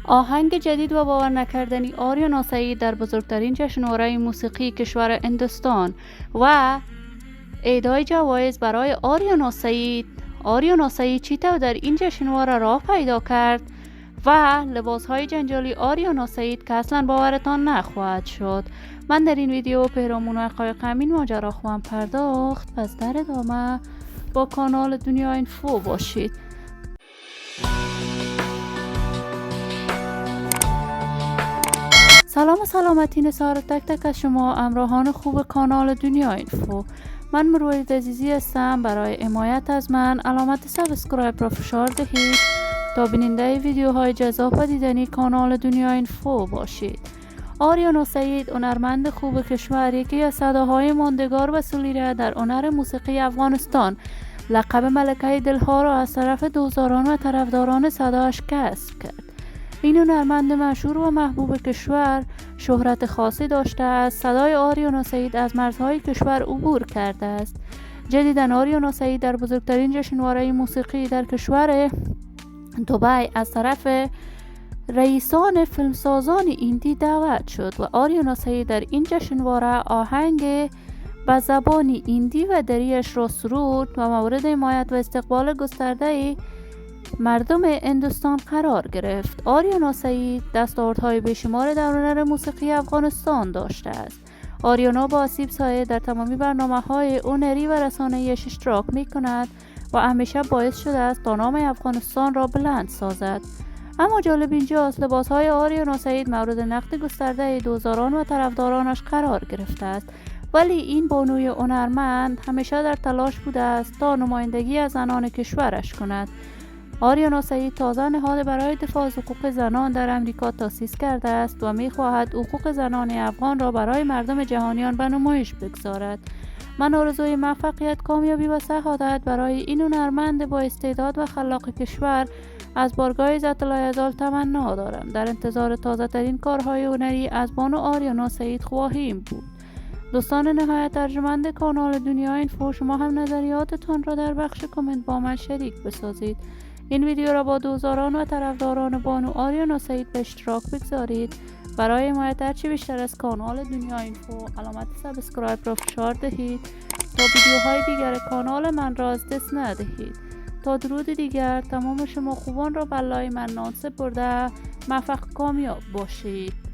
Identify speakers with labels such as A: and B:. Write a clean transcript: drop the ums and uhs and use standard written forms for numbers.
A: آهنگ جدید و باور نکردنی آریانا سعید در بزرگترین جشنواره موسیقی کشور هندوستان و اهدای جوایز برای آریانا سعید چطور در این جشنواره راه پیدا کرد و لباسهای جنجالی آریانا سعید که اصلا باورتان نخواهد شد. من در این ویدیو پیرامون حقایق همین ماجرا خواهم پرداخت، پس در ادامه با کانال دنیا اینفو باشید. سلام و سلامتی نثار تک تک از شما امراهان خوب کانال دنیا اینفو. من مروید عزیزی هستم. برای حمایت از من علامت سابسکرایب را فشار دهید تا بیننده ویدیوهای جذاب و دیدنی کانال دنیا اینفو باشید. آریانا سعید هنرمند خوب کشور، یکی از صداهای ماندگار و سلیره در هنر موسیقی افغانستان، لقب ملکه دلها را از طرف دوستداران و طرفداران صداش کسب کرد. این هنرمند مشهور و محبوب کشور شهرت خاصی داشته است. صدای آریانا سعید از مرزهای کشور عبور کرده است. جدیداً آریانا سعید در بزرگترین جشنواره موسیقی در کشور دبی از طرف رئیسان فیلمسازان ایندی دعوت شد و آریانا سعید در این جشنواره آهنگ به زبان ایندی و دریش را سرود و مورد حمایت و استقبال گسترده مردم هندوستان قرار گرفت. آریانا سعید دستاوردهای بیشمار در هنر موسیقی افغانستان داشته است. آریانا با آسیب سایه در تمامی برنامه‌های هنری و رسانه‌ایش اشتراک می‌کند و همیشه باعث شده است تا نام افغانستان را بلند سازد. اما جالب اینجاست لباس‌های آریانا سعید مورد نقد گسترده دوستداران و طرفدارانش قرار گرفته است، ولی این بانوی هنرمند همیشه در تلاش بوده است تا نمایندگی از زنان کشورش کند. آریانا سعید تازه نهاد برای دفاع از حقوق زنان در امریکا تأسیس کرده است و می‌خواهد حقوق زنان افغان را برای مردم جهانیان به نمایش بگذارد. من آرزوی موفقیت، کامیابی و سعادت برای این هنرمند با استعداد و خلاق کشور از بارگاه عزت الایزال تمنا دارم. در انتظار تازه ترین کارهای هنری از بانو آریانا سعید خواهیم بود. دوستان نهایت ارجمند کانال دنیا اینفو، شما هم نظریاتتان را در بخش کامنت با من شریک بسازید. این ویدیو را با دوستداران و طرفداران بانو آریانا سعید به اشتراک بگذارید. برای حمایت هرچی بیشتر از کانال دنیا اینفو علامت سابسکرایب را فشار دهید تا ویدیوهای دیگر کانال من را از دست ندهید. تا درود دیگر تمام شما خوبان را به الله منان سپرده موفق کامیاب باشید.